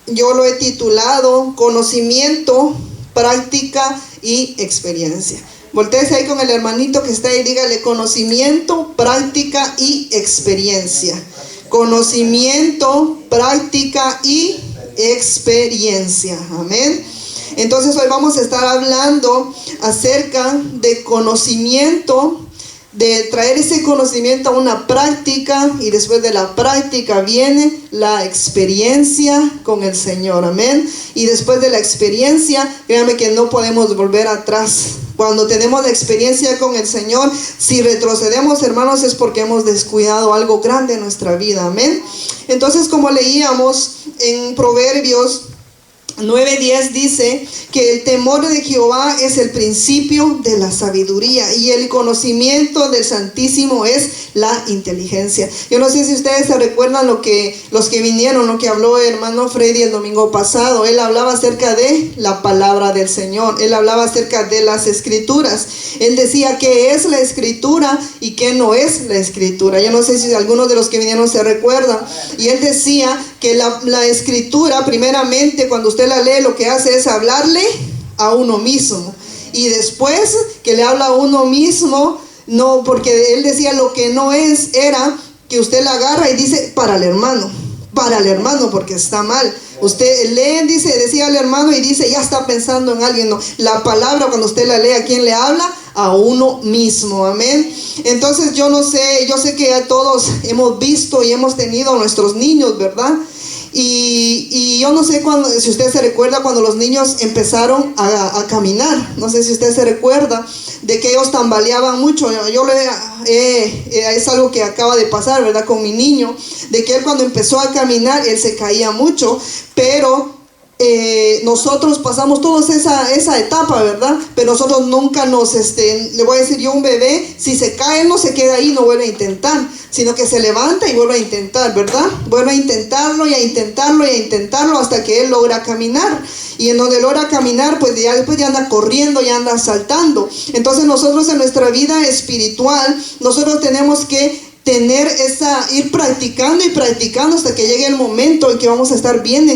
yo lo he titulado Conocimiento, Práctica y Experiencia. Voltéese ahí con el hermanito que está ahí, dígale conocimiento, práctica y experiencia. Conocimiento, práctica y experiencia. Amén. Entonces hoy vamos a estar hablando acerca de conocimiento, de traer ese conocimiento a una práctica, y después de la práctica viene la experiencia con el Señor. Amén. Y después de la experiencia, créanme que no podemos volver atrás. Cuando tenemos la experiencia con el Señor, si retrocedemos, hermanos, es porque hemos descuidado algo grande en nuestra vida. Amén. Entonces, como leíamos en Proverbios 9:10, dice que el temor de Jehová es el principio de la sabiduría y el conocimiento del Santísimo es la inteligencia. Yo no sé si ustedes se recuerdan los que vinieron, lo que habló el hermano Freddy el domingo pasado. Él hablaba acerca de la palabra del Señor. Él hablaba acerca de las escrituras. Él decía qué es la escritura y qué no es la escritura. Yo no sé si algunos de los que vinieron se recuerdan. Y él decía que la escritura, primeramente, cuando usted la lee, lo que hace es hablarle a uno mismo. Y después que le habla a uno mismo, no, porque él decía lo que no es, era que usted la agarra y dice para el hermano, porque está mal. Usted lee, decía al hermano y dice, ya está pensando en alguien. No, la palabra cuando usted la lee, ¿a quién le habla? A uno mismo. Amén. Entonces yo sé que ya todos hemos visto y hemos tenido a nuestros niños, ¿verdad? Y yo no sé si usted se recuerda cuando los niños empezaron a caminar. No sé si usted se recuerda de que ellos tambaleaban mucho. Es algo que acaba de pasar, ¿verdad? Con mi niño, de que él cuando empezó a caminar, él se caía mucho, pero nosotros pasamos todos esa etapa, ¿verdad? Pero nosotros nunca le voy a decir yo, un bebé, si se cae, no se queda ahí, no vuelve a intentar, sino que se levanta y vuelve a intentar, ¿verdad? Vuelve a intentarlo y a intentarlo y a intentarlo hasta que él logra caminar. Y en donde logra caminar, pues ya después ya anda corriendo, ya anda saltando. Entonces nosotros en nuestra vida espiritual, nosotros tenemos que ir practicando y practicando hasta que llegue el momento en que vamos a estar bien,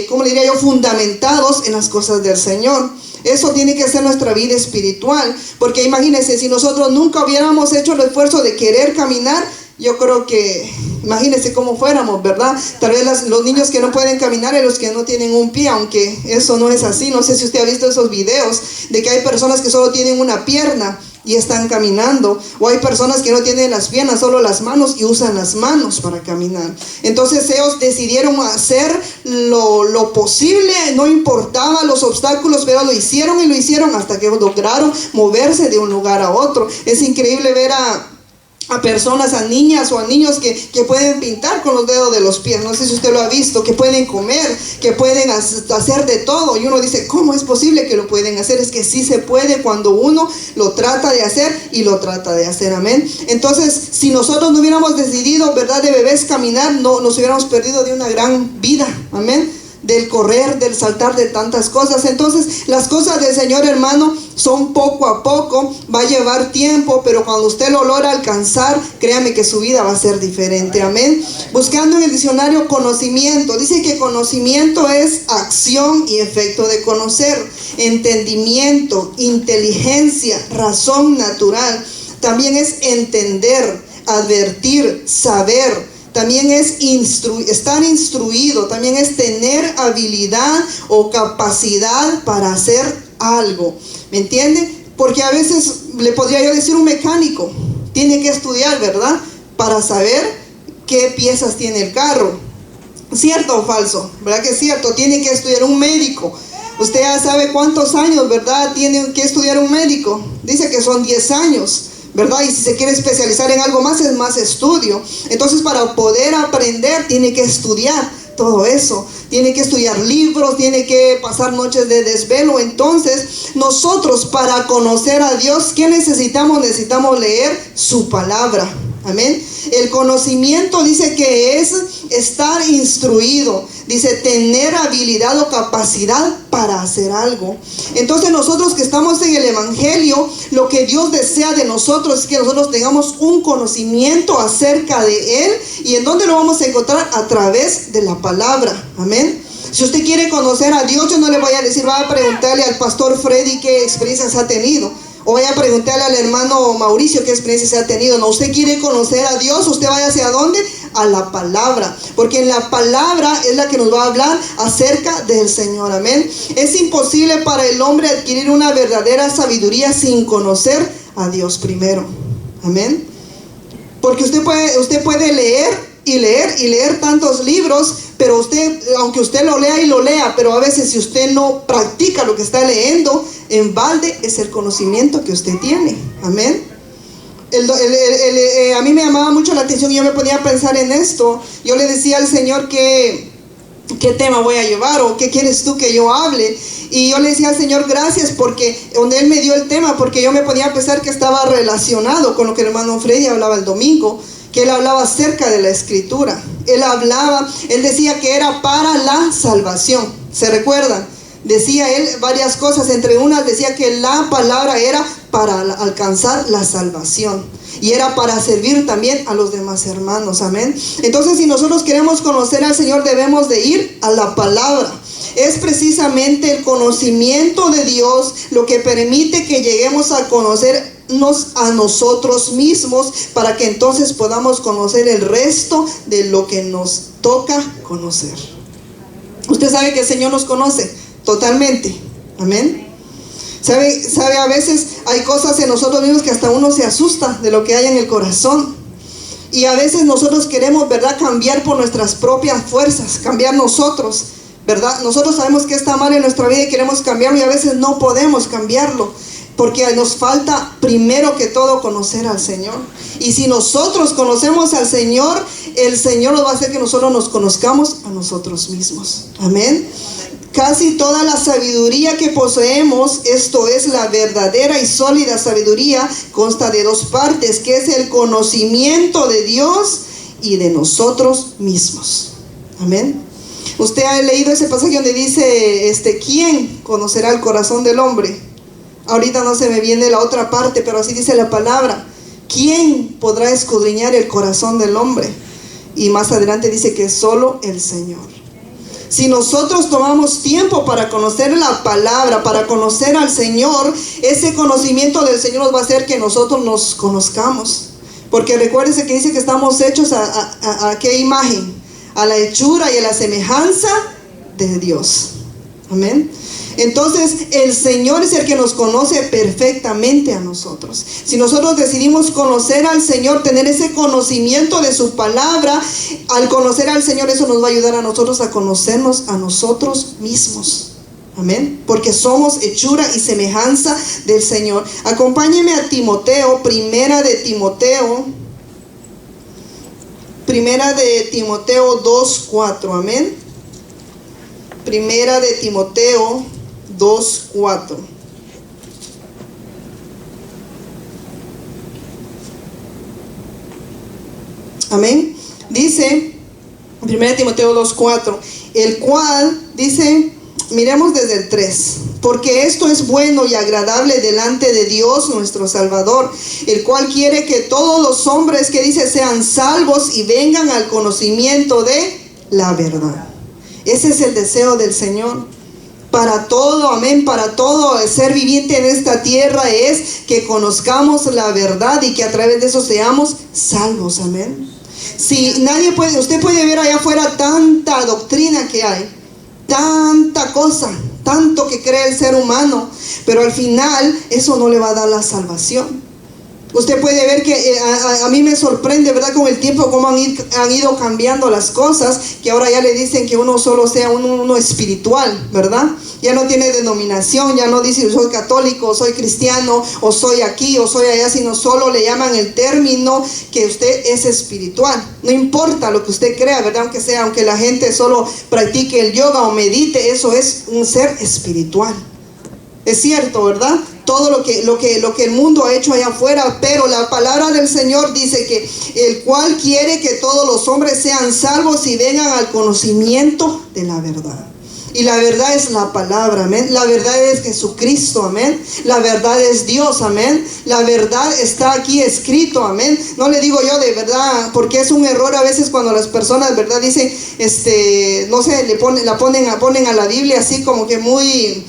¿cómo le diría yo? Fundamentados en las cosas del Señor. Eso tiene que ser nuestra vida espiritual, porque imagínense, si nosotros nunca hubiéramos hecho el esfuerzo de querer caminar, yo creo que, imagínense cómo fuéramos, ¿verdad? Tal vez los niños que no pueden caminar y los que no tienen un pie, aunque eso no es así. No sé si usted ha visto esos videos de que hay personas que solo tienen una pierna y están caminando, o hay personas que no tienen las piernas, solo las manos, y usan las manos para caminar. Entonces ellos decidieron hacer lo posible, no importaba los obstáculos, pero lo hicieron hasta que lograron moverse de un lugar a otro. Es increíble ver a personas, a niñas o a niños que pueden pintar con los dedos de los pies. No sé si usted lo ha visto, que pueden comer, que pueden hacer de todo. Y uno dice, ¿cómo es posible que lo pueden hacer? Es que sí se puede cuando uno lo trata de hacer y lo trata de hacer. Amén. Entonces, si nosotros no hubiéramos decidido, ¿verdad?, de bebés caminar, no nos hubiéramos perdido de una gran vida. Amén. Del correr, del saltar, de tantas cosas. Entonces, las cosas del Señor, hermano, son poco a poco, va a llevar tiempo, pero cuando usted lo logra alcanzar, créame que su vida va a ser diferente. Amén. Buscando en el diccionario conocimiento, dice que conocimiento es acción y efecto de conocer, entendimiento, inteligencia, razón natural. También es entender, advertir, saber. También es estar instruido, también es tener habilidad o capacidad para hacer algo. ¿Me entiende? Porque a veces le podría yo decir un mecánico, tiene que estudiar, ¿verdad?, para saber qué piezas tiene el carro. ¿Cierto o falso? ¿Verdad que es cierto? Tiene que estudiar un médico. Usted ya sabe cuántos años, ¿verdad?, tiene que estudiar un médico. Dice que son 10 años. ¿Verdad? Y si se quiere especializar en algo más, es más estudio. Entonces, para poder aprender, tiene que estudiar todo eso. Tiene que estudiar libros, tiene que pasar noches de desvelo. Entonces, nosotros, para conocer a Dios, ¿qué necesitamos? Necesitamos leer su palabra. Amén. El conocimiento dice que es estar instruido, dice tener habilidad o capacidad para hacer algo. Entonces nosotros que estamos en el Evangelio, lo que Dios desea de nosotros es que nosotros tengamos un conocimiento acerca de Él. ¿Y en dónde lo vamos a encontrar? A través de la palabra. Amén. Si usted quiere conocer a Dios, yo no le voy a decir, vaya a preguntarle al pastor Freddy qué experiencias ha tenido, o vaya a preguntarle al hermano Mauricio qué experiencias ha tenido. No, usted quiere conocer a Dios, usted vaya hacia dónde, a la palabra, porque en la palabra es la que nos va a hablar acerca del Señor. Amén. Es imposible para el hombre adquirir una verdadera sabiduría sin conocer a Dios primero. Amén. Porque usted puede leer y leer tantos libros, pero aunque usted lo lea y lo lea, pero a veces si usted no practica lo que está leyendo, en balde es el conocimiento que usted tiene. Amén. A mí me llamaba mucho la atención y yo me ponía a pensar en esto. Yo le decía al Señor qué tema voy a llevar o qué quieres tú que yo hable. Y yo le decía al Señor gracias porque donde Él me dio el tema, porque yo me ponía a pensar que estaba relacionado con lo que el hermano Freddy hablaba el domingo, que él hablaba acerca de la escritura. Él decía que era para la salvación. ¿Se recuerdan? Decía él varias cosas, entre unas decía que la palabra era para alcanzar la salvación y era para servir también a los demás hermanos. Amén. Entonces, si nosotros queremos conocer al Señor, debemos de ir a la palabra. Es precisamente el conocimiento de Dios lo que permite que lleguemos a conocernos a nosotros mismos, para que entonces podamos conocer el resto de lo que nos toca conocer. Usted sabe que el Señor nos conoce totalmente. Amén. Sabe, a veces hay cosas en nosotros mismos que hasta uno se asusta de lo que hay en el corazón. Y a veces nosotros queremos, ¿verdad?, cambiar por nuestras propias fuerzas, cambiar nosotros, ¿verdad? Nosotros sabemos que está mal en nuestra vida y queremos cambiarlo, y a veces no podemos cambiarlo, porque nos falta primero que todo conocer al Señor. Y si nosotros conocemos al Señor, el Señor nos va a hacer que nosotros nos conozcamos a nosotros mismos. Amén. Casi toda la sabiduría que poseemos, esto es la verdadera y sólida sabiduría, consta de dos partes, que es el conocimiento de Dios y de nosotros mismos. Amén. Usted ha leído ese pasaje donde dice, ¿quién conocerá el corazón del hombre? Ahorita no se me viene la otra parte, pero así dice la palabra. ¿Quién podrá escudriñar el corazón del hombre? Y más adelante dice que solo el Señor. Si nosotros tomamos tiempo para conocer la palabra, para conocer al Señor, ese conocimiento del Señor nos va a hacer que nosotros nos conozcamos. Porque recuérdense que dice que estamos hechos a ¿qué imagen? A la hechura y a la semejanza de Dios. Amén. Entonces el Señor es el que nos conoce perfectamente a nosotros. Si nosotros decidimos conocer al Señor, tener ese conocimiento de su palabra, al conocer al Señor, eso nos va a ayudar a nosotros a conocernos a nosotros mismos. Amén. Porque somos hechura y semejanza del Señor. Acompáñeme a Timoteo, primera de Timoteo 2:4. Amén. Primera de Timoteo 2:4. Amén. Dice, 1 Timoteo 2:4, el cual dice, miremos desde el 3. Porque esto es bueno y agradable delante de Dios nuestro Salvador, el cual quiere que todos los hombres, que dice, sean salvos y vengan al conocimiento de la verdad. Ese es el deseo del Señor. Para todo, amén, para todo el ser viviente en esta tierra es que conozcamos la verdad y que a través de eso seamos salvos. Amén. Si usted puede ver allá afuera tanta doctrina que hay, tanta cosa, tanto que cree el ser humano, pero al final eso no le va a dar la salvación. Usted puede ver que a mí me sorprende, ¿verdad?, con el tiempo cómo han ido cambiando las cosas, que ahora ya le dicen que uno solo sea uno espiritual, ¿verdad? Ya no tiene denominación, ya no dice soy católico, soy cristiano, o soy aquí, o soy allá, sino solo le llaman el término que usted es espiritual. No importa lo que usted crea, ¿verdad? Aunque la gente solo practique el yoga o medite, eso es un ser espiritual. Es cierto, ¿verdad? todo lo que el mundo ha hecho allá afuera, pero la palabra del Señor dice que el cual quiere que todos los hombres sean salvos y vengan al conocimiento de la verdad. Y la verdad es la palabra, amén. La verdad es Jesucristo, amén. La verdad es Dios, amén. La verdad está aquí escrito, amén. No le digo yo de verdad, porque es un error a veces cuando las personas, verdad, dicen, no sé, ponen a la Biblia así como que muy,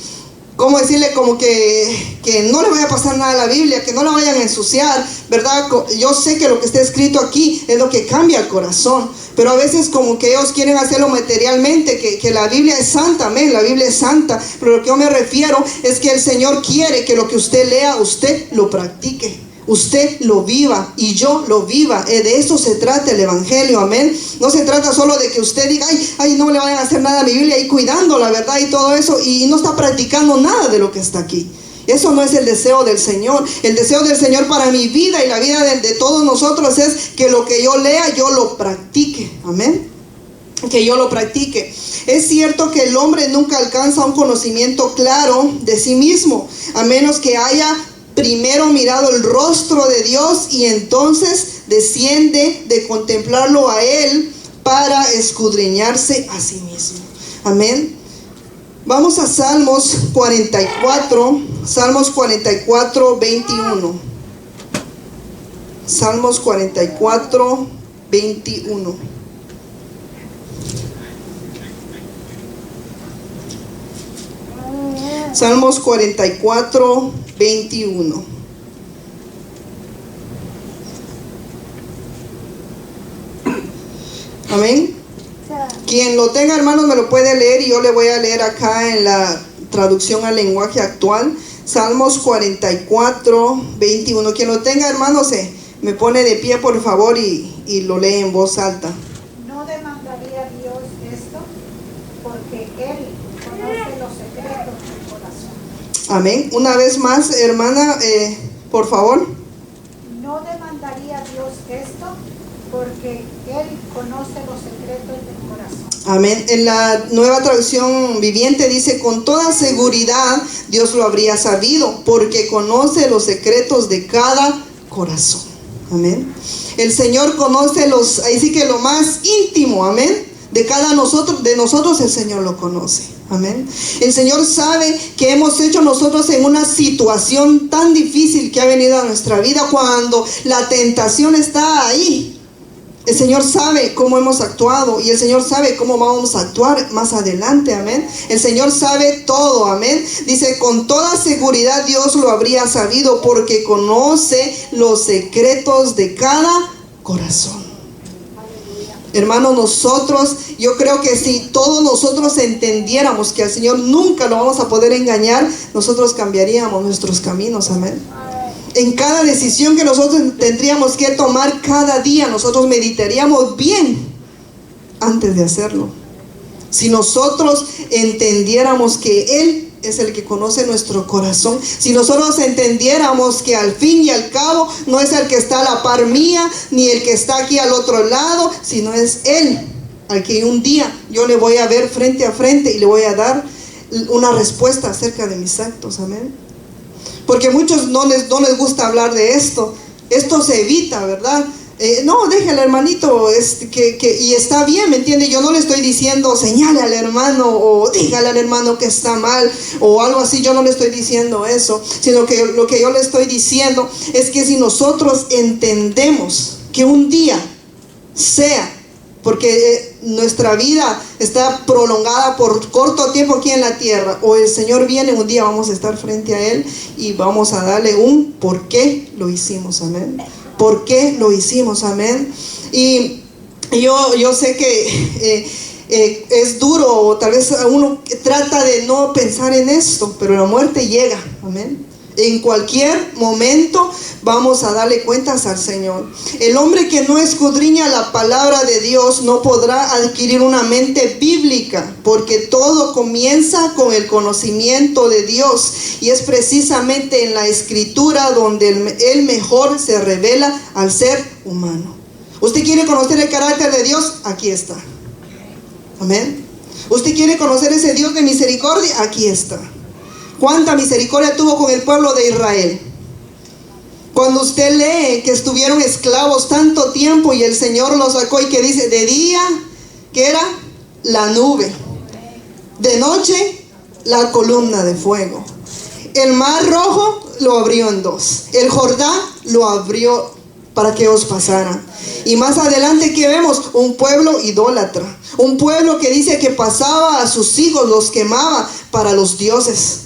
¿cómo decirle? Como que no le vaya a pasar nada a la Biblia, que no la vayan a ensuciar, ¿verdad? Yo sé que lo que está escrito aquí es lo que cambia el corazón, pero a veces como que ellos quieren hacerlo materialmente, que la Biblia es santa, amén, la Biblia es santa, pero lo que yo me refiero es que el Señor quiere que lo que usted lea, usted lo practique. Usted lo viva y yo lo viva. De eso se trata el evangelio, amén. No se trata solo de que usted diga, ay, no le vayan a hacer nada a mi Biblia, y cuidando la verdad y todo eso, y no está practicando nada de lo que está aquí. Eso no es el deseo del Señor. El deseo del Señor para mi vida y la vida de todos nosotros es que lo que yo lea, yo lo practique, amén. Que yo lo practique. Es cierto que el hombre nunca alcanza un conocimiento claro de sí mismo, a menos que haya primero mirado el rostro de Dios y entonces desciende de contemplarlo a Él para escudriñarse a sí mismo. Amén. Vamos a Salmos 44, 21. Salmos 44, 21. Salmos 44, 21. Amén. Quien lo tenga, hermanos, me lo puede leer, y yo le voy a leer acá en la traducción al lenguaje actual. Salmos 44, 21. Quien lo tenga, hermanos, me pone de pie, por favor, y lo lee en voz alta. ¿No demandaría Dios esto? Porque Él conoce los secretos del corazón. Amén. Una vez más, hermana, por favor. ¿No demandaría Dios esto? Porque Él conoce los secretos del corazón. Amén. En la Nueva Traducción Viviente dice, con toda seguridad Dios lo habría sabido, porque conoce los secretos de cada corazón. Amén. El Señor conoce ahí sí que lo más íntimo, amén, de nosotros el Señor lo conoce. Amén. El Señor sabe que hemos hecho nosotros en una situación tan difícil que ha venido a nuestra vida, cuando la tentación está ahí. El Señor sabe cómo hemos actuado, y el Señor sabe cómo vamos a actuar más adelante, amén. El Señor sabe todo, amén. Dice, con toda seguridad Dios lo habría sabido, porque conoce los secretos de cada corazón. Hermanos, yo creo que si todos nosotros entendiéramos que al Señor nunca lo vamos a poder engañar, nosotros cambiaríamos nuestros caminos, amén. En cada decisión que nosotros tendríamos que tomar cada día, nosotros meditaríamos bien antes de hacerlo. Si nosotros entendiéramos que Él es el que conoce nuestro corazón, si nosotros entendiéramos que al fin y al cabo no es el que está a la par mía, ni el que está aquí al otro lado, sino es Él al que un día yo le voy a ver frente a frente y le voy a dar una respuesta acerca de mis actos, amén. Porque a muchos no les gusta hablar de esto. Esto se evita, ¿verdad? No, déjale, hermanito, y está bien, ¿me entiende? Yo no le estoy diciendo señale al hermano o dígale al hermano que está mal o algo así. Yo no le estoy diciendo eso, sino que lo que yo le estoy diciendo es que si nosotros entendemos que un día sea, porque nuestra vida está prolongada por corto tiempo aquí en la tierra, o el Señor viene, un día vamos a estar frente a Él y vamos a darle un por qué lo hicimos, amén. ¿Por qué lo hicimos? Amén. Y yo sé que es duro, o tal vez uno trata de no pensar en esto, pero la muerte llega, amén. En cualquier momento vamos a darle cuentas al Señor. El hombre que no escudriña la palabra de Dios no podrá adquirir una mente bíblica, porque todo comienza con el conocimiento de Dios, y es precisamente en la Escritura donde Él mejor se revela al ser humano. ¿Usted quiere conocer el carácter de Dios? Aquí está. Amén. ¿Usted quiere conocer ese Dios de misericordia? Aquí está. cuánta misericordia tuvo con el pueblo de Israel. Cuando usted lee que estuvieron esclavos tanto tiempo y el Señor los sacó, y que dice, de día, ¿qué era? La nube. De noche, la columna de fuego. El mar rojo lo abrió en dos. El Jordán lo abrió para que os pasaran. Y más adelante, ¿qué vemos? Un pueblo idólatra. Un pueblo que dice que pasaba a sus hijos, los quemaba para los dioses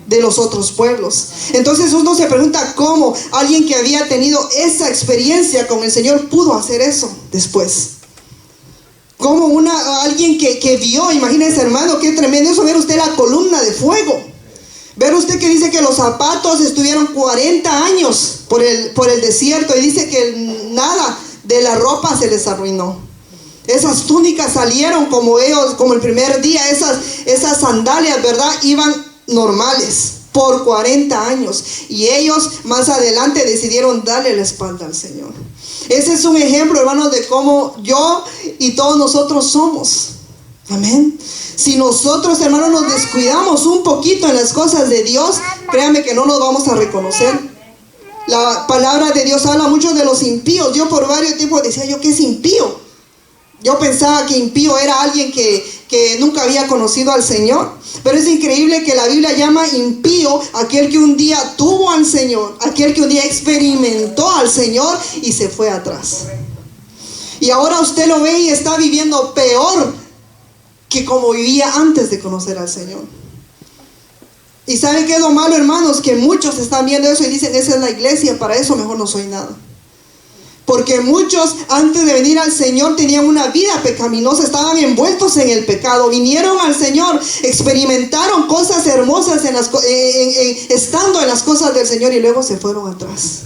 de los otros pueblos. Entonces uno se pregunta cómo alguien que había tenido esa experiencia con el Señor pudo hacer eso después. Como alguien que vio, imagínense, hermano, qué tremendo eso, ver usted la columna de fuego. Ver usted que dice que los zapatos estuvieron 40 años por el desierto, y dice que nada de la ropa se les arruinó. Esas túnicas salieron como el primer día. Esas sandalias, ¿verdad? Iban normales por 40 años. Y ellos más adelante decidieron darle la espalda al Señor. Ese es un ejemplo, hermanos, de cómo yo y todos nosotros somos. Amén. Si nosotros, hermanos, nos descuidamos un poquito en las cosas de Dios, créanme que no nos vamos a reconocer. La palabra de Dios habla mucho de los impíos. Yo por varios tiempos decía, ¿yo qué es impío? Yo pensaba que impío era alguien que nunca había conocido al Señor. Pero es increíble que la Biblia llama impío aquel que un día tuvo al Señor, aquel que un día experimentó al Señor y se fue atrás. Y ahora usted lo ve y está viviendo peor que como vivía antes de conocer al Señor. ¿Y sabe qué es lo malo, hermanos? Que muchos están viendo eso y dicen, esa es la iglesia, para eso mejor no soy nada. Porque muchos antes de venir al Señor tenían una vida pecaminosa, estaban envueltos en el pecado, vinieron al Señor, experimentaron cosas hermosas estando en las cosas del Señor, y luego se fueron atrás.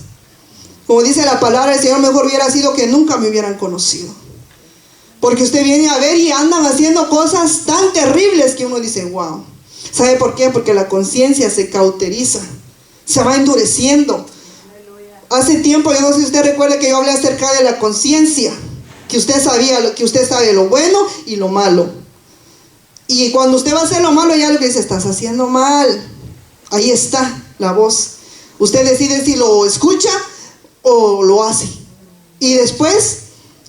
Como dice la palabra del Señor, mejor hubiera sido que nunca me hubieran conocido. Porque usted viene a ver y andan haciendo cosas tan terribles que uno dice, wow. ¿Sabe por qué? Porque la conciencia se cauteriza, se va endureciendo. Hace tiempo, yo no sé si usted recuerda que yo hablé acerca de la conciencia, que usted sabe lo bueno y lo malo. Y cuando usted va a hacer lo malo, ya lo que dice, estás haciendo mal. Ahí está la voz. Usted decide si lo escucha o lo hace. Y después,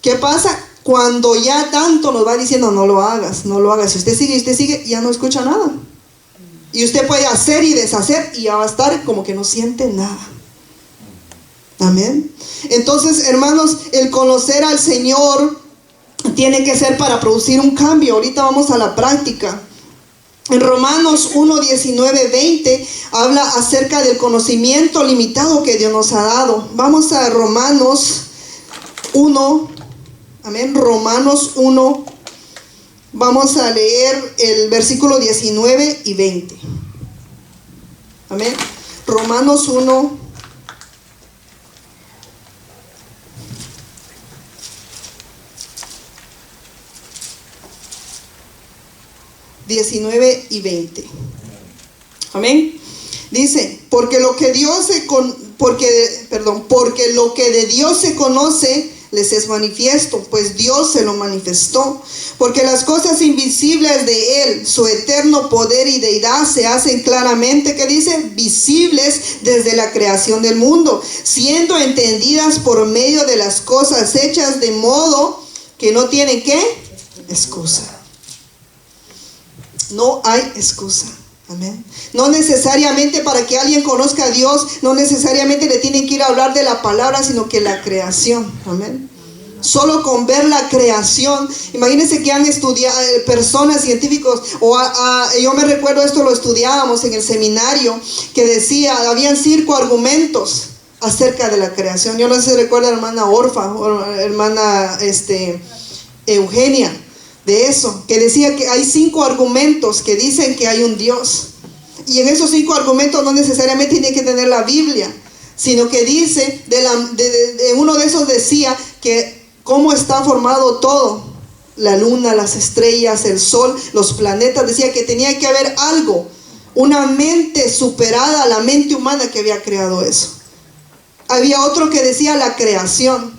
¿qué pasa? Cuando ya tanto nos va diciendo, no lo hagas, no lo hagas. Si usted sigue, ya no escucha nada. Y usted puede hacer y deshacer y ya va a estar como que no siente nada. Amén. Entonces, hermanos, el conocer al Señor tiene que ser para producir un cambio. Ahorita vamos a la práctica. En Romanos 1, 19, 20 habla acerca del conocimiento limitado que Dios nos ha dado. Vamos a Romanos 1. Amén. Romanos 1. Vamos a leer el versículo 19 y 20. Amén. Romanos 1. 19 y 20. Amén. Dice, porque lo que de Dios se conoce les es manifiesto, pues Dios se lo manifestó. Porque las cosas invisibles de Él, su eterno poder y deidad, se hacen claramente, ¿qué dice? Visibles desde la creación del mundo, siendo entendidas por medio de las cosas hechas, de modo que no tienen, ¿qué? Excusa. No hay excusa. Amén. No necesariamente para que alguien conozca a Dios, no necesariamente le tienen que ir a hablar de la palabra, sino que la creación. Amén. Solo con ver la creación. Imagínense que han estudiado personas, científicos, yo me recuerdo esto, lo estudiábamos en el seminario, que decía, habían 5 argumentos acerca de la creación. Yo no sé si recuerda a la hermana Orfa o hermana Eugenia, de eso, que decía que hay 5 argumentos que dicen que hay un Dios. Y en esos 5 argumentos no necesariamente tiene que tener la Biblia, sino que dice, uno de esos decía que cómo está formado todo, la luna, las estrellas, el sol, los planetas. Decía que tenía que haber algo, una mente superada a la mente humana que había creado eso. Había otro que decía la creación,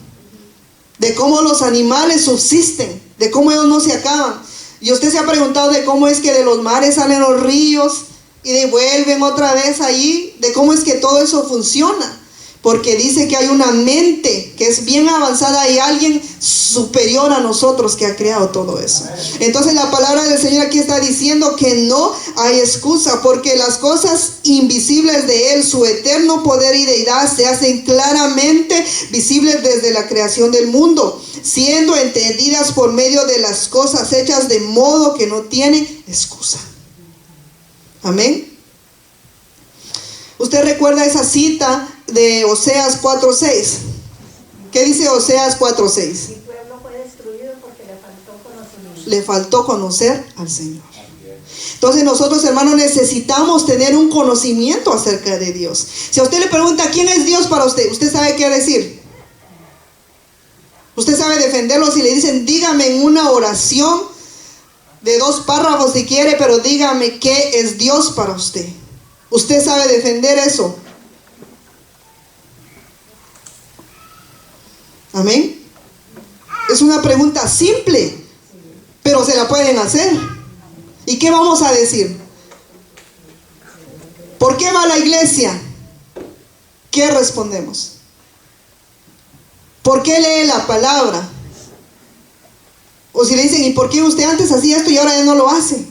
de cómo los animales subsisten, de cómo ellos no se acaban. Y usted se ha preguntado de cómo es que de los mares salen los ríos, y devuelven otra vez ahí de cómo es que todo eso funciona. Porque dice que hay una mente que es bien avanzada y alguien superior a nosotros que ha creado todo eso. Entonces la palabra del Señor aquí está diciendo que no hay excusa, porque las cosas invisibles de Él, su eterno poder y deidad, se hacen claramente visibles desde la creación del mundo, siendo entendidas por medio de las cosas hechas, de modo que no tienen excusa. Amén. ¿Usted recuerda esa cita de Oseas 4:6? ¿Qué dice Oseas 4:6? Mi pueblo fue destruido porque le faltó conocimiento. Le faltó conocer al Señor. Entonces nosotros, hermanos, necesitamos tener un conocimiento acerca de Dios. Si a usted le pregunta quién es Dios para usted, ¿usted sabe qué decir? Usted sabe defenderlo si le dicen, dígame en una oración de 2 párrafos si quiere, pero dígame qué es Dios para usted. ¿Usted sabe defender eso? Amén. Es una pregunta simple, pero se la pueden hacer. ¿Y qué vamos a decir? ¿Por qué va a la iglesia? ¿Qué respondemos? ¿Por qué lee la palabra? O si le dicen, ¿y por qué usted antes hacía esto y ahora ya no lo hace?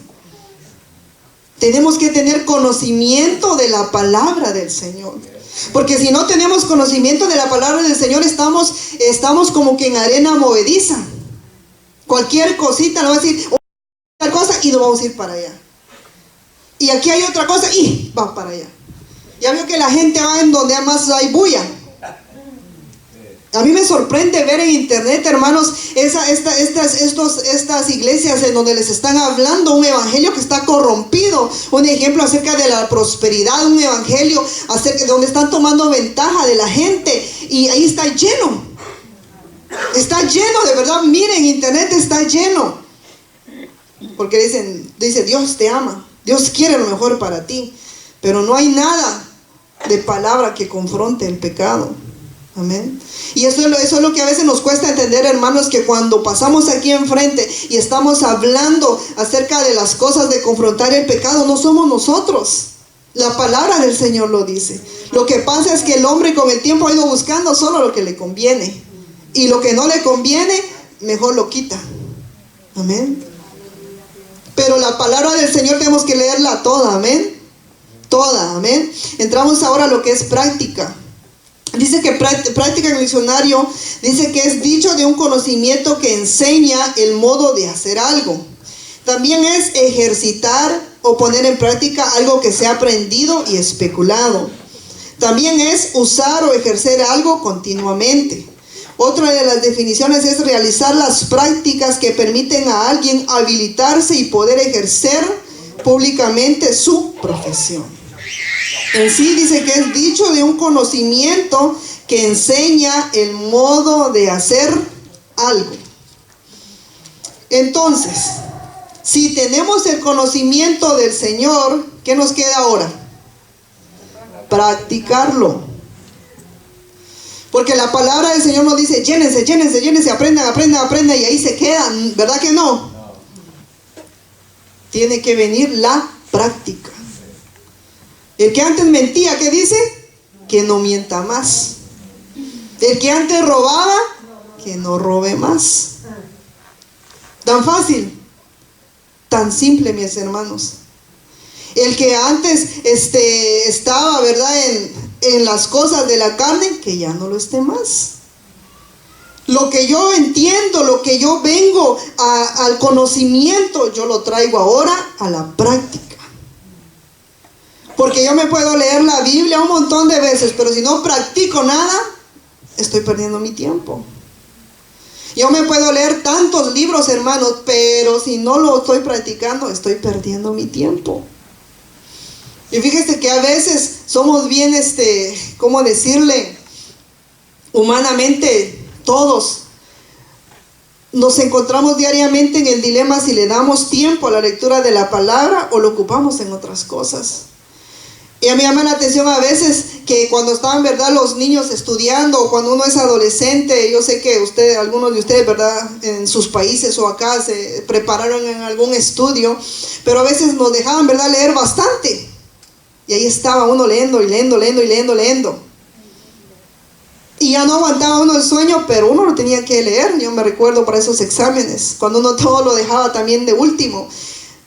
Tenemos que tener conocimiento de la palabra del Señor. Porque si no tenemos conocimiento de la palabra del Señor, estamos como que en arena movediza. Cualquier cosita nos va a decir, otra cosa y nos vamos a ir para allá. Y aquí hay otra cosa y va para allá. Ya veo que la gente va en donde más hay bulla. A mí me sorprende ver en internet, hermanos, estas iglesias en donde les están hablando un evangelio que está corrompido. Un ejemplo acerca de la prosperidad, un evangelio acerca de donde están tomando ventaja de la gente. Y ahí está lleno. Está lleno, de verdad. Miren, internet está lleno. Porque dice, Dios te ama. Dios quiere lo mejor para ti. Pero no hay nada de palabra que confronte el pecado. Amén. Y eso es lo que a veces nos cuesta entender, hermanos, que cuando pasamos aquí enfrente y estamos hablando acerca de las cosas de confrontar el pecado, no somos nosotros. La palabra del Señor lo dice. Lo que pasa es que el hombre con el tiempo ha ido buscando solo lo que le conviene. Y lo que no le conviene, mejor lo quita. Amén. Pero la palabra del Señor tenemos que leerla toda. Amén. Toda. Amén. Entramos ahora a lo que es práctica. Dice que práctica en el diccionario, dice que es dicho de un conocimiento que enseña el modo de hacer algo. También es ejercitar o poner en práctica algo que se ha aprendido y especulado. También es usar o ejercer algo continuamente. Otra de las definiciones es realizar las prácticas que permiten a alguien habilitarse y poder ejercer públicamente su profesión. En sí dice que es dicho de un conocimiento que enseña el modo de hacer algo. Entonces, si tenemos el conocimiento del Señor, ¿qué nos queda ahora? Practicarlo. Porque la palabra del Señor nos dice, llénense, llénense, llénense, aprendan, aprendan, aprendan, y ahí se quedan. ¿Verdad que no? Tiene que venir la práctica. El que antes mentía, ¿qué dice? Que no mienta más. El que antes robaba, que no robe más. Tan fácil, tan simple, mis hermanos. El que antes estaba, ¿verdad?, en las cosas de la carne, que ya no lo esté más. Lo que yo entiendo, lo que yo vengo al conocimiento, yo lo traigo ahora a la práctica. Porque yo me puedo leer la Biblia un montón de veces, pero si no practico nada, estoy perdiendo mi tiempo. Yo me puedo leer tantos libros, hermanos, pero si no lo estoy practicando, estoy perdiendo mi tiempo. Y fíjese que a veces somos bien, ¿cómo decirle? Humanamente, todos nos encontramos diariamente en el dilema si le damos tiempo a la lectura de la palabra o lo ocupamos en otras cosas. Y a mí me llama la atención a veces que cuando estaban, ¿verdad?, los niños estudiando, o cuando uno es adolescente, yo sé que algunos de ustedes, ¿verdad?, en sus países o acá se prepararon en algún estudio, pero a veces nos dejaban, ¿verdad?, leer bastante. Y ahí estaba uno leyendo y leyendo, leyendo y leyendo, leyendo. Y ya no aguantaba uno el sueño, pero uno lo tenía que leer. Yo me recuerdo para esos exámenes, cuando uno todo lo dejaba también de último.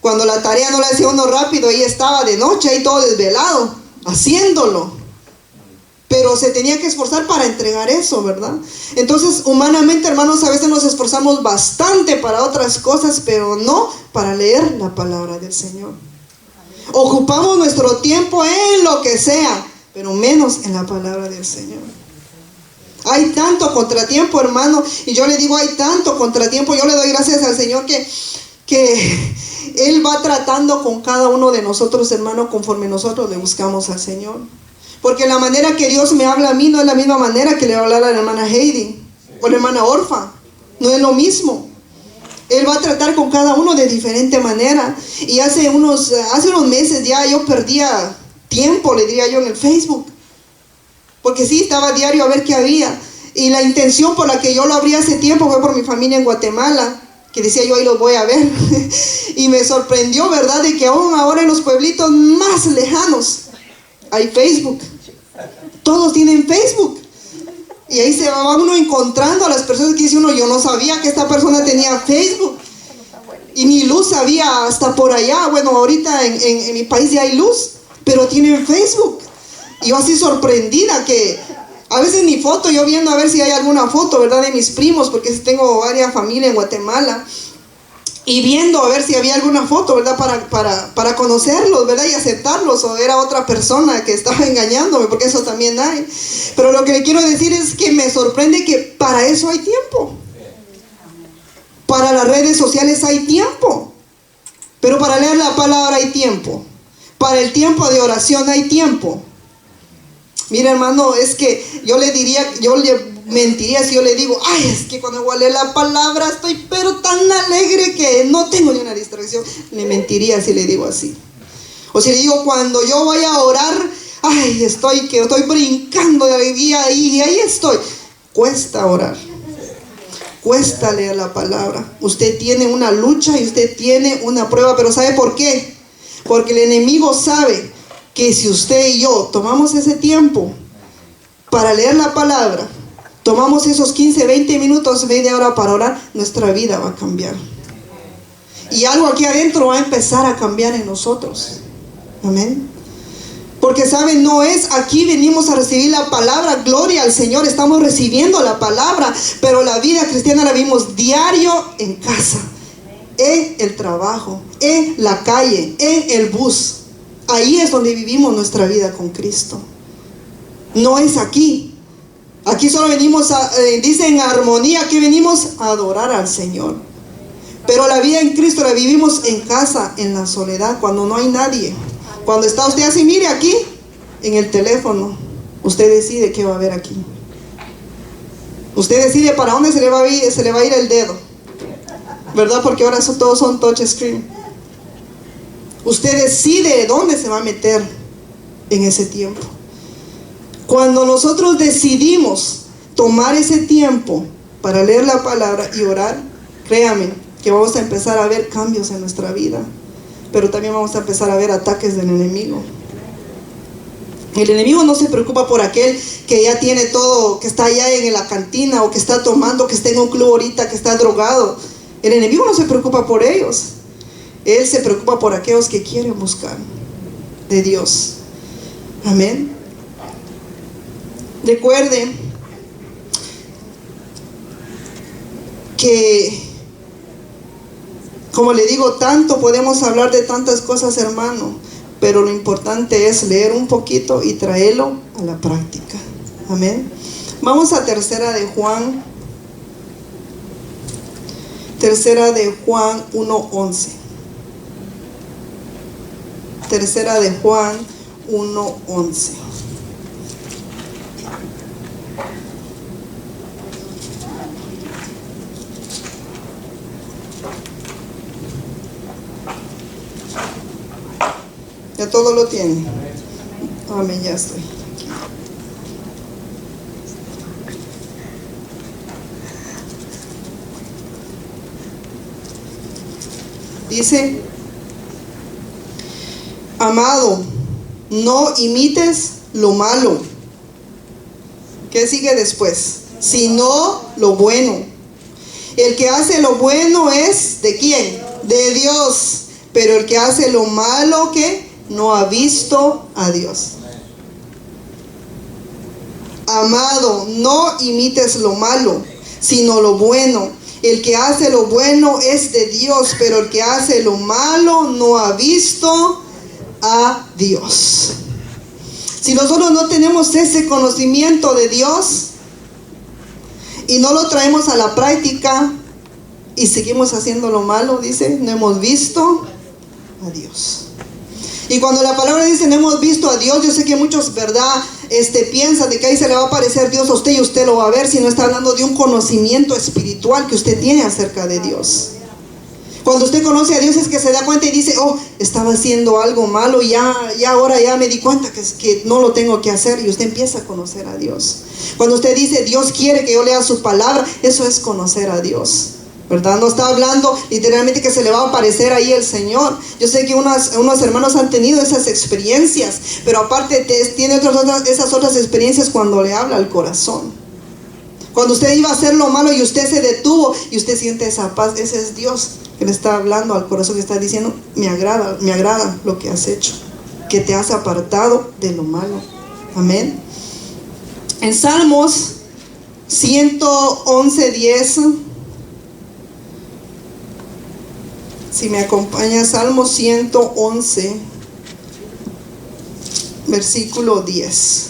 Cuando la tarea no la hacía uno rápido, ahí estaba de noche, ahí todo desvelado, haciéndolo. Pero se tenía que esforzar para entregar eso, ¿verdad? Entonces, humanamente, hermanos, a veces nos esforzamos bastante para otras cosas, pero no para leer la palabra del Señor. Ocupamos nuestro tiempo en lo que sea, pero menos en la palabra del Señor. Hay tanto contratiempo, hermano, y yo le digo, hay tanto contratiempo. Yo le doy gracias al Señor que Él va tratando con cada uno de nosotros, hermano, conforme nosotros le buscamos al Señor. Porque la manera que Dios me habla a mí no es la misma manera que le va a hablar a la hermana Heidi o a la hermana Orfa. No es lo mismo. Él va a tratar con cada uno de diferente manera. Y hace unos meses ya yo perdía tiempo, le diría yo, en el Facebook. Porque sí, estaba diario a ver qué había. Y la intención por la que yo lo abrí hace tiempo fue por mi familia en Guatemala, que decía yo, ahí los voy a ver. Y me sorprendió, ¿verdad?, de que aún ahora en los pueblitos más lejanos hay Facebook. Todos tienen Facebook. Y ahí se va uno encontrando a las personas que dice uno, yo no sabía que esta persona tenía Facebook. Y ni luz había hasta por allá. Bueno, ahorita en mi país ya hay luz, pero tienen Facebook. Y yo así sorprendida que a veces ni foto, yo viendo a ver si hay alguna foto, ¿verdad?, de mis primos, porque tengo varias familias en Guatemala. Y viendo a ver si había alguna foto, ¿verdad?, para conocerlos, ¿verdad?, y aceptarlos, o era otra persona que estaba engañándome, porque eso también hay. Pero lo que le quiero decir es que me sorprende que para eso hay tiempo. Para las redes sociales hay tiempo. Pero para leer la palabra hay tiempo. Para el tiempo de oración hay tiempo. Mira, hermano, es que yo le mentiría si yo le digo, ay, es que cuando voy a leer la palabra estoy pero tan alegre que no tengo ni una distracción. Le mentiría si le digo así. O si le digo, cuando yo voy a orar, ay, estoy brincando de alegría y ahí estoy. Cuesta orar. Cuesta leer la palabra. Usted tiene una lucha y usted tiene una prueba, pero ¿sabe por qué? Porque el enemigo sabe que si usted y yo tomamos ese tiempo para leer la palabra, tomamos esos 15, 20 minutos, media hora para orar, nuestra vida va a cambiar. Y algo aquí adentro va a empezar a cambiar en nosotros. Amén. Porque saben, no es aquí venimos a recibir la palabra, gloria al Señor, estamos recibiendo la palabra, pero la vida cristiana la vivimos diario en casa, en el trabajo, en la calle, en el bus. Ahí es donde vivimos nuestra vida con Cristo. No es aquí. Aquí solo venimos dice en armonía, que venimos a adorar al Señor. Pero la vida en Cristo la vivimos en casa, en la soledad, cuando no hay nadie. Cuando está usted así, mire aquí, en el teléfono, usted decide qué va a ver aquí. Usted decide para dónde se le va a ir el dedo, ¿verdad? Porque ahora todos son touch screen. Usted decide dónde se va a meter en ese tiempo. Cuando nosotros decidimos tomar ese tiempo para leer la palabra y orar, créame que vamos a empezar a ver cambios en nuestra vida, pero también vamos a empezar a ver ataques del enemigo. El enemigo no se preocupa por aquel que ya tiene todo, que está allá en la cantina, o que está tomando, que está en un club ahorita, que está drogado. El enemigo no se preocupa por ellos. Él se preocupa por aquellos que quieren buscar de Dios. Amén. Recuerde que, como le digo, tanto podemos hablar de tantas cosas, hermano, pero lo importante es leer un poquito y traerlo a la práctica. Amén. Vamos a Tercera de Juan 1:11. Tercera de Juan 1:11. Ya todo lo tiene. Amén, ya estoy. Dice: amado, no imites lo malo. ¿Qué sigue después? Sino lo bueno. El que hace lo bueno es ¿de quién? De Dios. Pero el que hace lo malo, ¿qué? No ha visto a Dios. Amado, no imites lo malo, sino lo bueno. El que hace lo bueno es de Dios, pero el que hace lo malo no ha visto a Dios. Si nosotros no tenemos ese conocimiento de Dios y no lo traemos a la práctica y seguimos haciendo lo malo, dice, no hemos visto a Dios. Y cuando la palabra dice no hemos visto a Dios, yo sé que muchos, ¿verdad? Piensan de que ahí se le va a aparecer Dios a usted y usted lo va a ver, si no está hablando de un conocimiento espiritual que usted tiene acerca de Dios. Cuando usted conoce a Dios es que se da cuenta y dice, oh, estaba haciendo algo malo y ahora ya me di cuenta que no lo tengo que hacer, y usted empieza a conocer a Dios. Cuando usted dice, Dios quiere que yo lea su palabra, eso es conocer a Dios, ¿verdad? No está hablando literalmente que se le va a aparecer ahí el Señor. Yo sé que unos hermanos han tenido esas experiencias, pero aparte tiene esas otras experiencias cuando le habla al corazón. Cuando usted iba a hacer lo malo y usted se detuvo y usted siente esa paz, ese es Dios que le está hablando al corazón, que está diciendo, me agrada lo que has hecho, que te has apartado de lo malo. Amén. En Salmos 111:10, si me acompaña, Salmos 111, versículo 10.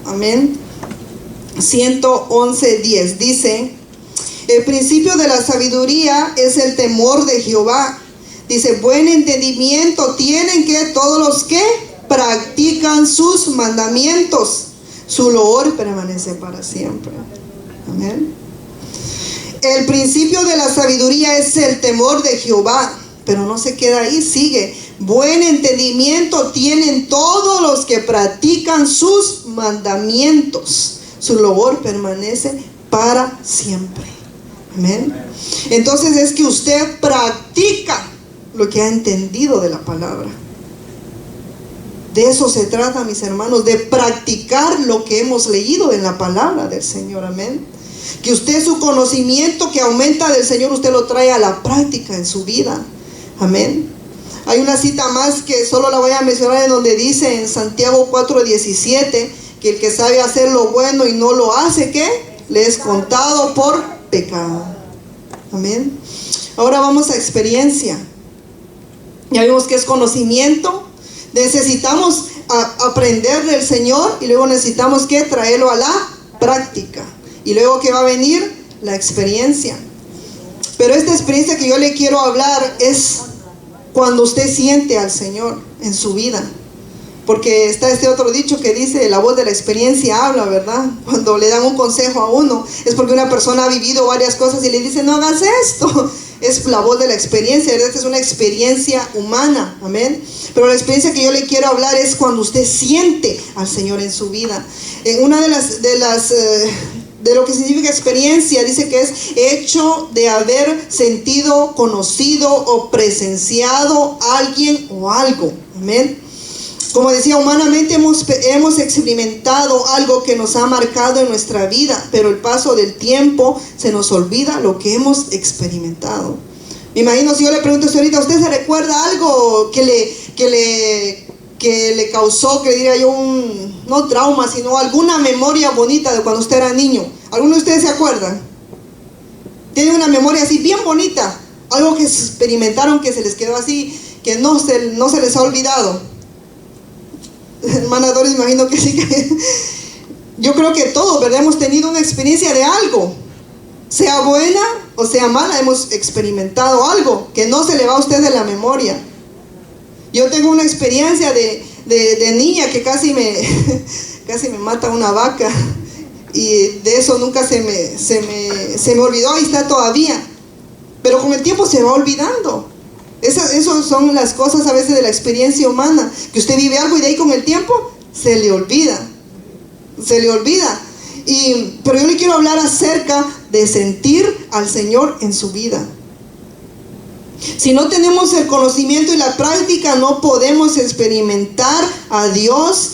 Amén. 111:10 dice, el principio de la sabiduría es el temor de Jehová. Dice, buen entendimiento tienen que todos los que practican sus mandamientos. Su loor permanece para siempre. Amén. El principio de la sabiduría es el temor de Jehová, pero no se queda ahí, sigue. Buen entendimiento tienen todos los que practican sus mandamientos. Su loor permanece para siempre. Amén. Entonces es que usted practica lo que ha entendido de la palabra. De eso se trata, mis hermanos, de practicar lo que hemos leído en la palabra del Señor. Amén. Que usted, su conocimiento que aumenta del Señor, usted lo trae a la práctica en su vida. Amén. Hay una cita más que solo la voy a mencionar, en donde dice en Santiago 4:17 que el que sabe hacer lo bueno y no lo hace, ¿qué? Le es contado por pecado. Amén. Ahora vamos a experiencia. Ya vimos que es conocimiento. Necesitamos aprender del Señor y luego necesitamos que traerlo a la práctica. Y luego que va a venir la experiencia. Pero esta experiencia que yo le quiero hablar es cuando usted siente al Señor en su vida. Porque está este otro dicho que dice, la voz de la experiencia habla, ¿verdad? Cuando le dan un consejo a uno, es porque una persona ha vivido varias cosas y le dice, no hagas esto. Es la voz de la experiencia, esta es una experiencia humana, amén. Pero la experiencia que yo le quiero hablar es cuando usted siente al Señor en su vida. Una de lo que significa experiencia, dice que es hecho de haber sentido, conocido o presenciado a alguien o algo, amén. Como decía, humanamente hemos experimentado algo que nos ha marcado en nuestra vida, pero el paso del tiempo se nos olvida lo que hemos experimentado. Me imagino, si yo le pregunto a usted ahorita, ¿usted se recuerda algo que le causó, que diría yo, no trauma, sino alguna memoria bonita de cuando usted era niño? ¿Alguno de ustedes se acuerdan? ¿Tienen una memoria así bien bonita? Algo que experimentaron que se les quedó así, que no se les ha olvidado. Hermana Doris, imagino que sí. Yo creo que todos, ¿verdad? Hemos tenido una experiencia de algo, sea buena o sea mala, hemos experimentado algo que no se le va a usted de la memoria. Yo tengo una experiencia de niña que casi me mata una vaca, y de eso nunca se me olvidó, y está todavía, pero con el tiempo se va olvidando. Esas son las cosas a veces de la experiencia humana, que usted vive algo y de ahí con el tiempo se le olvida. Pero yo le quiero hablar acerca de sentir al Señor en su vida. Si no tenemos el conocimiento y la práctica, no podemos experimentar a Dios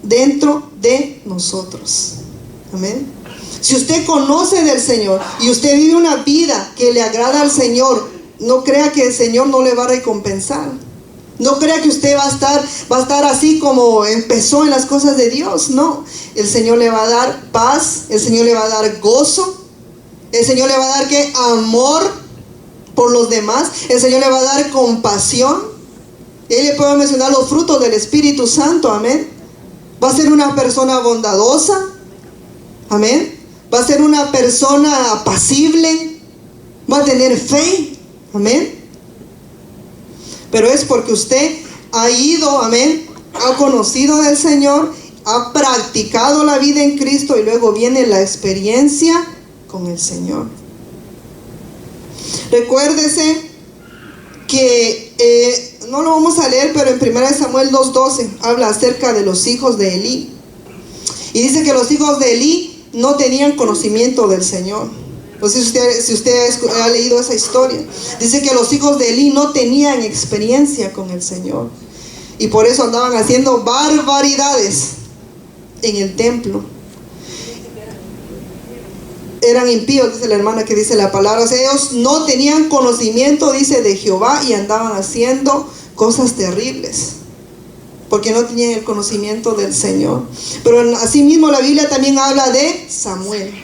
dentro de nosotros. Amén. Si usted conoce del Señor y usted vive una vida que le agrada al Señor, no crea que el Señor no le va a recompensar. No crea que usted va a estar así como empezó en las cosas de Dios. No, el Señor le va a dar paz, el Señor le va a dar gozo, el Señor le va a dar ¿qué? Amor por los demás, el Señor le va a dar compasión. Él le puede mencionar los frutos del Espíritu Santo, amén. Va a ser una persona bondadosa, amén. Va a ser una persona apacible, va a tener fe, amén. Pero es porque usted ha ido, amén, ha conocido del Señor, ha practicado la vida en Cristo y luego viene la experiencia con el Señor. Recuérdese que, no lo vamos a leer, pero en 1 Samuel 2:12 habla acerca de los hijos de Elí. Y dice que los hijos de Elí no tenían conocimiento del Señor. No sé si usted ha leído esa historia. Dice que los hijos de Elí no tenían experiencia con el Señor. Y por eso andaban haciendo barbaridades en el templo. Eran impíos, dice la hermana que dice la palabra. O sea, ellos no tenían conocimiento, dice, de Jehová y andaban haciendo cosas terribles. Porque no tenían el conocimiento del Señor. Pero asimismo la Biblia también habla de Samuel.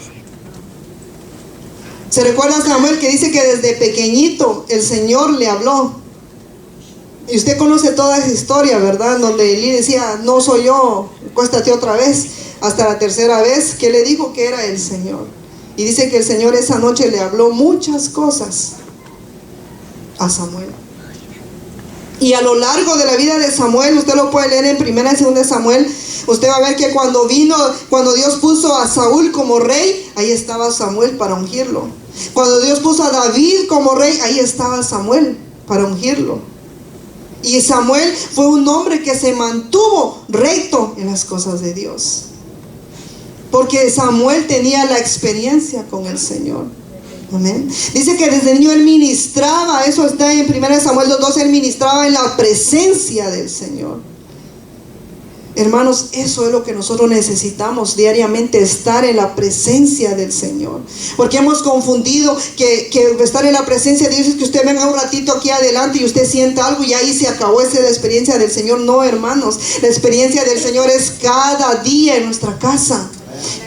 ¿Se recuerda a Samuel que dice que desde pequeñito el Señor le habló? Y usted conoce toda esa historia, ¿verdad? Donde Elí decía, no soy yo, acuéstate otra vez. Hasta la tercera vez que le dijo que era el Señor. Y dice que el Señor esa noche le habló muchas cosas a Samuel. Y a lo largo de la vida de Samuel, usted lo puede leer en 1 y 2 Samuel, usted va a ver que cuando Dios puso a Saúl como rey, ahí estaba Samuel para ungirlo. Cuando Dios puso a David como rey, ahí estaba Samuel para ungirlo. Y Samuel fue un hombre que se mantuvo recto en las cosas de Dios. Porque Samuel tenía la experiencia con el Señor. Amén. Dice que desde niño él ministraba, eso está en 1 Samuel 2:12, él ministraba en la presencia del Señor. Hermanos, eso es lo que nosotros necesitamos diariamente, estar en la presencia del Señor. Porque hemos confundido que estar en la presencia de Dios es que usted venga un ratito aquí adelante y usted sienta algo y ahí se acabó esa experiencia del Señor. No, hermanos, la experiencia del Señor es cada día en nuestra casa.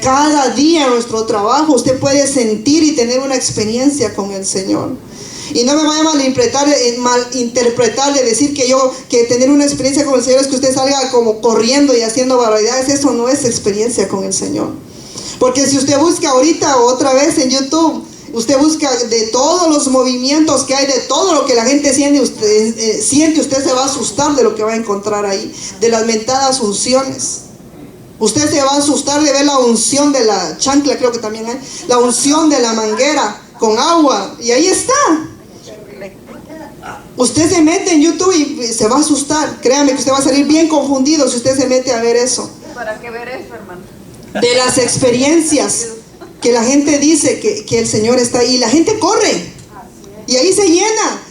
Cada día en nuestro trabajo usted puede sentir y tener una experiencia con el Señor. Y no me vaya a malinterpretar de decir que tener una experiencia con el Señor es que usted salga como corriendo y haciendo barbaridades. Eso no es experiencia con el Señor. Porque si usted busca ahorita o otra vez en YouTube, usted busca de todos los movimientos que hay, de todo lo que la gente siente, usted se va a asustar de lo que va a encontrar ahí, de las mentadas unciones. Usted se va a asustar de ver la unción de la chancla, creo que también hay, la unción de la manguera con agua, y ahí está. Usted se mete en YouTube y se va a asustar. Créame que usted va a salir bien confundido si usted se mete a ver eso. ¿Para qué ver eso, hermano? De las experiencias que la gente dice que el Señor está ahí. La gente corre y ahí se llena.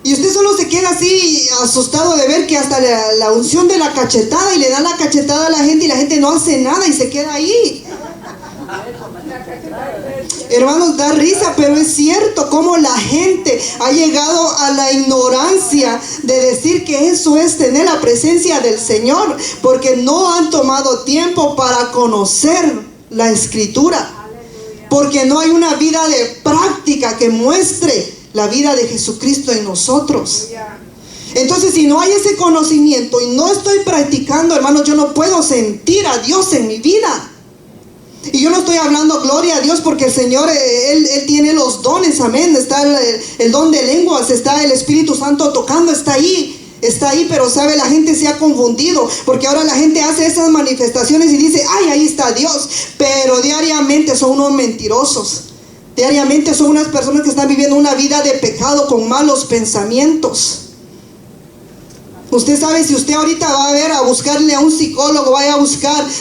Y usted solo se queda así asustado de ver que hasta la unción de la cachetada, y le dan la cachetada a la gente y la gente no hace nada y se queda ahí. Hermanos, da risa, pero es cierto cómo la gente ha llegado a la ignorancia de decir que eso es tener la presencia del Señor, porque no han tomado tiempo para conocer la Escritura, porque no hay una vida de práctica que muestre la vida de Jesucristo en nosotros. Entonces, si no hay ese conocimiento y no estoy practicando, hermanos, yo no puedo sentir a Dios en mi vida. Y yo no estoy hablando gloria a Dios porque el Señor, Él tiene los dones, amén. Está el don de lenguas, está el Espíritu Santo tocando, está ahí, pero sabe, la gente se ha confundido, porque ahora la gente hace esas manifestaciones y dice, ay, ahí está Dios, pero diariamente son unos mentirosos. Diariamente son unas personas que están viviendo una vida de pecado con malos pensamientos. Usted sabe, si usted ahorita va a buscarle a un psicólogo,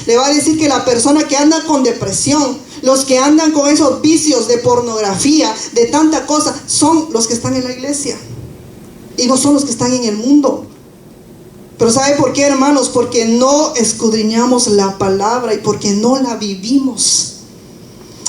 le va a decir que la persona que anda con depresión, Los que andan con esos vicios de pornografía, de tanta cosa, son los que están en la iglesia. Y no son los que están en el mundo. Pero ¿sabe por qué, hermanos? Porque no escudriñamos la palabra y porque no la vivimos.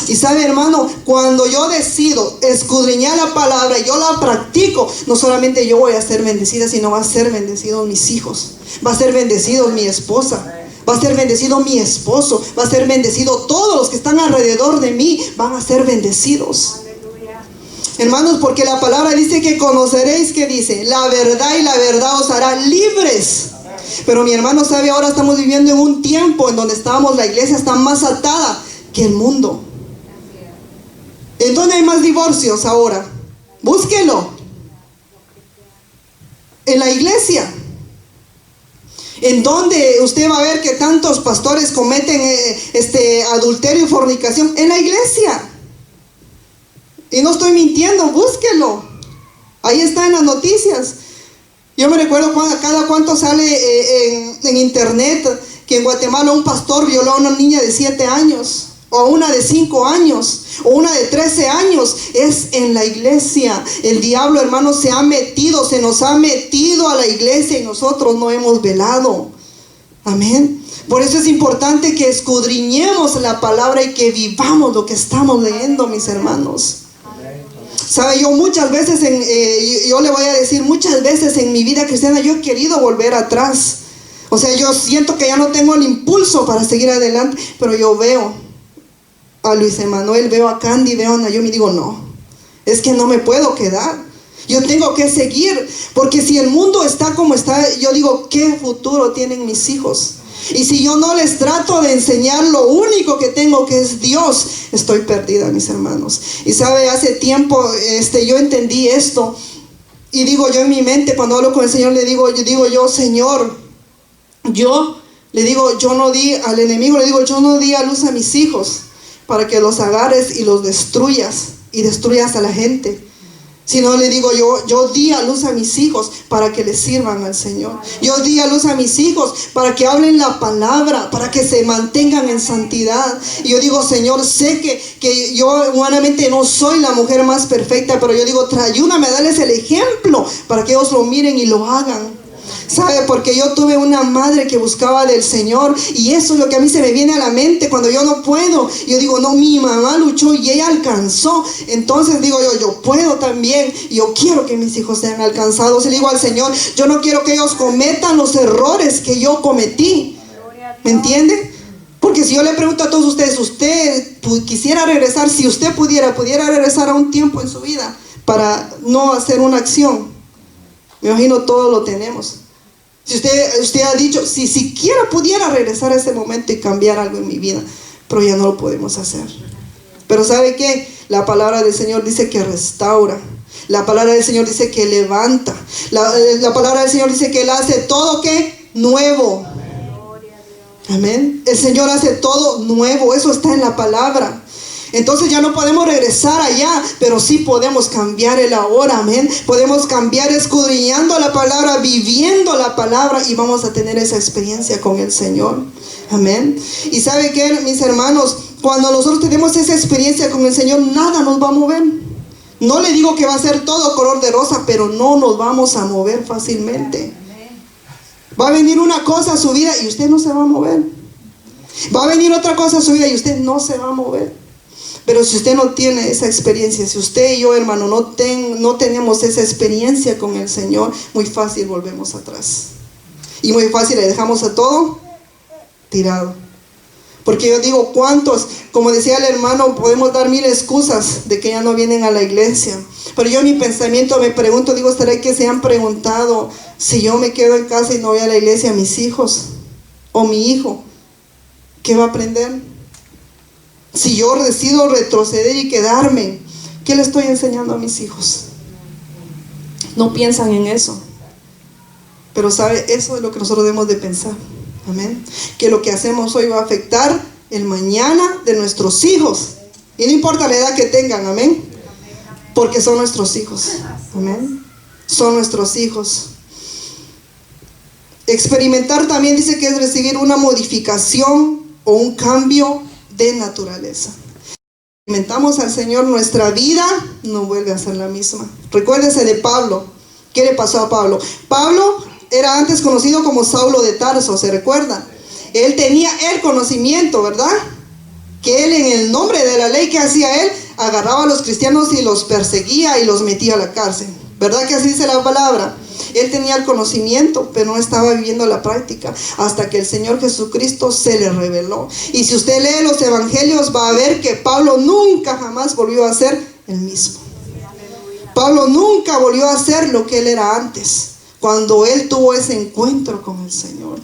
Y sabe, hermano, cuando yo decido escudriñar la palabra y yo la practico, no solamente yo voy a ser bendecida, sino va a ser bendecidos mis hijos, va a ser bendecido mi esposa, va a ser bendecido mi esposo, va a ser bendecido todos los que están alrededor de mí, van a ser bendecidos. Hermanos, porque la palabra dice que conoceréis, que dice, la verdad, y la verdad os hará libres. Pero mi hermano sabe, ahora estamos viviendo en un tiempo en donde la iglesia está más atada que el mundo. ¿En dónde hay más divorcios ahora? Búsquelo. En la iglesia. En donde usted va a ver que tantos pastores cometen adulterio y fornicación. En la iglesia. Y no estoy mintiendo, búsquelo. Ahí está en las noticias. Yo me recuerdo cada cuánto sale en internet que en Guatemala un pastor violó a una niña de 7 años, o a una de 5 años, o una de 13 años. Es en la iglesia. El diablo, hermano, se nos ha metido a la iglesia y nosotros no hemos velado. Amén. Por eso es importante que escudriñemos la palabra y que vivamos lo que estamos leyendo, mis hermanos. Sabe, yo muchas veces, yo le voy a decir, muchas veces en mi vida cristiana yo he querido volver atrás. O sea, yo siento que ya no tengo el impulso para seguir adelante, pero yo veo a Luis Emanuel, veo a Candy, veo a Naomi y digo, no, es que no me puedo quedar. Yo tengo que seguir, porque si el mundo está como está, yo digo, ¿qué futuro tienen mis hijos? Y si yo no les trato de enseñar lo único que tengo, que es Dios, estoy perdida, mis hermanos. Y sabe, hace tiempo yo entendí esto. Y digo yo en mi mente, cuando hablo con el Señor, yo, Señor, yo no di al enemigo, yo no di a luz a mis hijos para que los agarres y los destruyas y destruyas a la gente. Sino le digo yo di a luz a mis hijos para que les sirvan al Señor. Yo di a luz a mis hijos para que hablen la palabra, para que se mantengan en santidad. Y yo digo, Señor, sé que yo humanamente no soy la mujer más perfecta, pero yo digo, ayúdame a darles el ejemplo para que ellos lo miren y lo hagan. ¿Sabe? Porque yo tuve una madre que buscaba del Señor, y eso es lo que a mí se me viene a la mente cuando yo no puedo. Yo digo, no, mi mamá luchó y ella alcanzó. Entonces digo yo puedo también. Yo quiero que mis hijos sean alcanzados. Y le digo al Señor, yo no quiero que ellos cometan los errores que yo cometí. ¿Me entiende? Porque si yo le pregunto a todos ustedes, usted quisiera regresar, si usted pudiera regresar a un tiempo en su vida para no hacer una acción, me imagino todo lo tenemos. Si usted ha dicho, si siquiera pudiera regresar a ese momento y cambiar algo en mi vida, pero ya no lo podemos hacer. Pero ¿sabe qué? La palabra del Señor dice que restaura. La palabra del Señor dice que levanta. La palabra del Señor dice que Él hace todo, ¿qué? Nuevo. Amén. El Señor hace todo nuevo. Eso está en la palabra. Entonces ya no podemos regresar allá, pero sí podemos cambiar el ahora, amén. Podemos cambiar escudriñando la palabra, viviendo la palabra, y vamos a tener esa experiencia con el Señor, amén. Y ¿sabe qué, mis hermanos? Cuando nosotros tenemos esa experiencia con el Señor, nada nos va a mover. No le digo que va a ser todo color de rosa, pero no nos vamos a mover fácilmente. Va a venir una cosa a su vida y usted no se va a mover. Va a venir otra cosa a su vida y usted no se va a mover. Pero si usted no tiene esa experiencia, si usted y yo, hermano, no tenemos esa experiencia con el Señor, muy fácil volvemos atrás. Y muy fácil le dejamos a todo tirado. Porque yo digo, ¿cuántos? Como decía el hermano, podemos dar 1000 excusas de que ya no vienen a la iglesia. Pero yo en mi pensamiento me pregunto, digo, ¿estará que se han preguntado si yo me quedo en casa y no voy a la iglesia, mis hijos o mi hijo, ¿qué va a aprender? Si yo decido retroceder y quedarme, ¿qué le estoy enseñando a mis hijos? No piensan en eso. Pero ¿sabe? Eso es lo que nosotros debemos de pensar. Amén. Que lo que hacemos hoy va a afectar el mañana de nuestros hijos. Y no importa la edad que tengan, amén. Porque son nuestros hijos. Amén. Son nuestros hijos. Experimentar también dice que es recibir una modificación o un cambio de naturaleza. Experimentamos al Señor, nuestra vida no vuelve a ser la misma. Recuérdese de Pablo. ¿Qué le pasó a Pablo? Pablo era antes conocido como Saulo de Tarso, ¿se recuerdan? Él tenía el conocimiento, ¿verdad? Que él, en el nombre de la ley, que hacía él, agarraba a los cristianos y los perseguía y los metía a la cárcel. ¿Verdad que así dice la palabra? Él tenía el conocimiento, pero no estaba viviendo la práctica, hasta que el Señor Jesucristo se le reveló. Y si usted lee los evangelios, va a ver que Pablo nunca jamás volvió a ser el mismo. Pablo nunca volvió a ser lo que él era antes, cuando él tuvo ese encuentro con el Señor.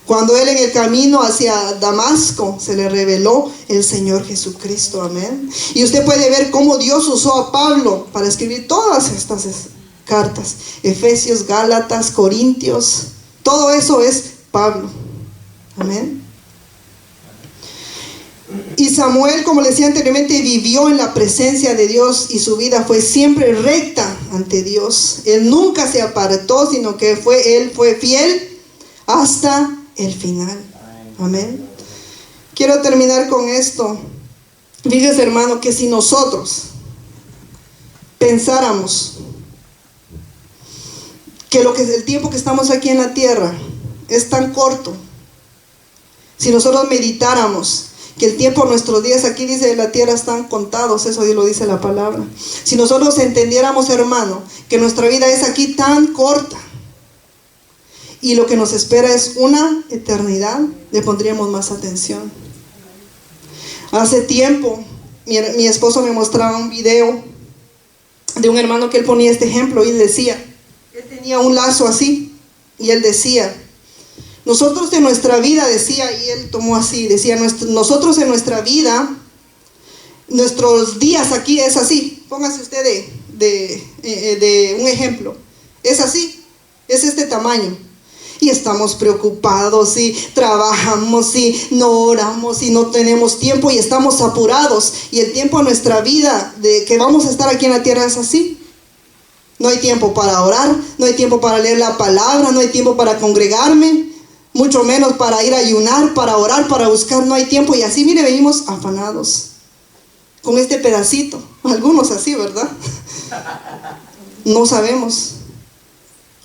Cuando él, en el camino hacia Damasco, se le reveló el Señor Jesucristo, amén. Y usted puede ver cómo Dios usó a Pablo para escribir todas estas cartas: Efesios, Gálatas, Corintios. Todo eso es Pablo, amén. Y Samuel, como le decía anteriormente, vivió en la presencia de Dios y su vida fue siempre recta ante Dios. Él nunca se apartó, sino que él fue fiel hasta el final, amén. Quiero terminar con esto. Fíjese, hermano, que si nosotros pensáramos que el tiempo que estamos aquí en la tierra es tan corto, si nosotros meditáramos que el tiempo, nuestros días aquí, dice, de la tierra están contados, eso lo dice la palabra. Si nosotros entendiéramos, hermano, que nuestra vida es aquí tan corta y lo que nos espera es una eternidad, le pondríamos más atención. Hace tiempo mi esposo me mostraba un video de un hermano que él ponía este ejemplo y él decía, él tenía un lazo así y él decía, nosotros en nuestra vida, decía, y él tomó así, decía, nosotros en nuestra vida, nuestros días aquí es así. Póngase usted de un ejemplo, es así, es este tamaño. Y estamos preocupados y trabajamos y no oramos y no tenemos tiempo y estamos apurados. Y el tiempo de nuestra vida, de que vamos a estar aquí en la tierra, es así. No hay tiempo para orar, no hay tiempo para leer la palabra, no hay tiempo para congregarme, mucho menos para ir a ayunar, para orar, para buscar, no hay tiempo. Y así, mire, venimos afanados con este pedacito. Algunos así, ¿verdad? No sabemos.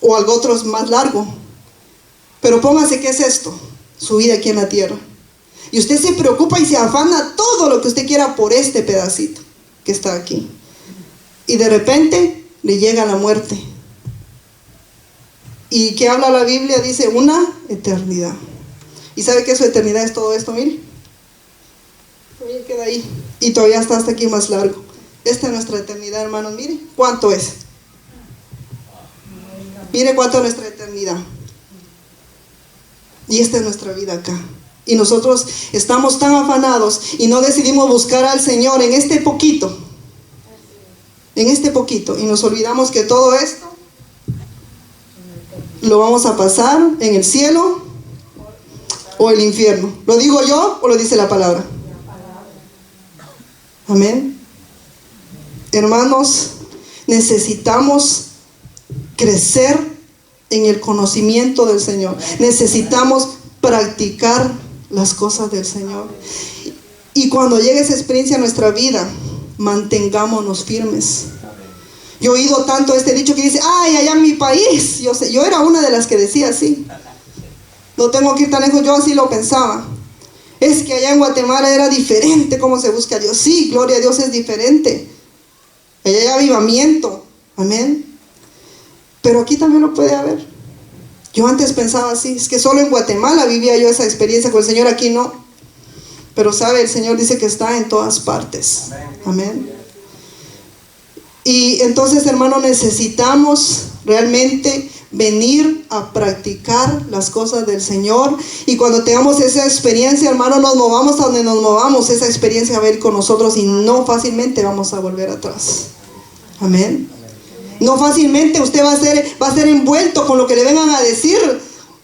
O algo otro es más largo. Pero póngase, ¿qué es esto? Su vida aquí en la tierra. Y usted se preocupa y se afana todo lo que usted quiera por este pedacito que está aquí. Y de repente le llega la muerte. ¿Y qué habla la Biblia? Dice una eternidad. ¿Y sabe qué su eternidad es todo esto? Mire. Todavía queda ahí. Y todavía está hasta aquí más largo. Esta es nuestra eternidad, hermanos. Mire cuánto es. Mire cuánto es nuestra eternidad. Y esta es nuestra vida acá. Y nosotros estamos tan afanados y no decidimos buscar al Señor en este poquito. En este poquito. Y nos olvidamos que todo esto lo vamos a pasar en el cielo o el infierno. ¿Lo digo yo o lo dice la palabra? Amén. Hermanos, necesitamos crecer en el conocimiento del Señor. Necesitamos practicar las cosas del Señor. Y cuando llegue esa experiencia a nuestra vida, mantengámonos firmes. Yo he oído tanto este dicho que dice, ay, allá en mi país, yo era una de las que decía así. No tengo que ir tan lejos, yo así lo pensaba. Es que allá en Guatemala era diferente cómo se busca a Dios. Sí, gloria a Dios, es diferente. Allá hay avivamiento, amén. Pero aquí también lo puede haber. Yo antes pensaba así, es que solo en Guatemala vivía yo esa experiencia con el Señor, aquí no. Pero sabe, el Señor dice que está en todas partes, amén. Y entonces, hermano, necesitamos realmente venir a practicar las cosas del Señor. Y cuando tengamos esa experiencia, hermano, nos movamos a donde nos movamos, esa experiencia va a ir con nosotros y no fácilmente vamos a volver atrás. Amén. No fácilmente usted va a ser envuelto con lo que le vengan a decir.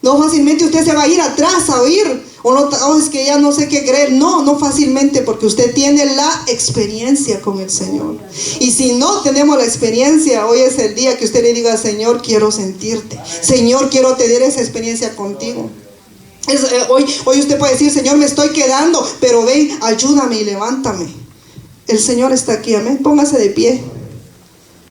No fácilmente usted se va a ir atrás a oír. O no, oh, es que ya no sé qué creer. No fácilmente, porque usted tiene la experiencia con el Señor. Y si no tenemos la experiencia, hoy es el día que usted le diga, Señor, quiero sentirte. Señor, quiero tener esa experiencia contigo. Hoy usted puede decir, Señor, me estoy quedando, pero ven, ayúdame y levántame. El Señor está aquí, amén. Póngase de pie.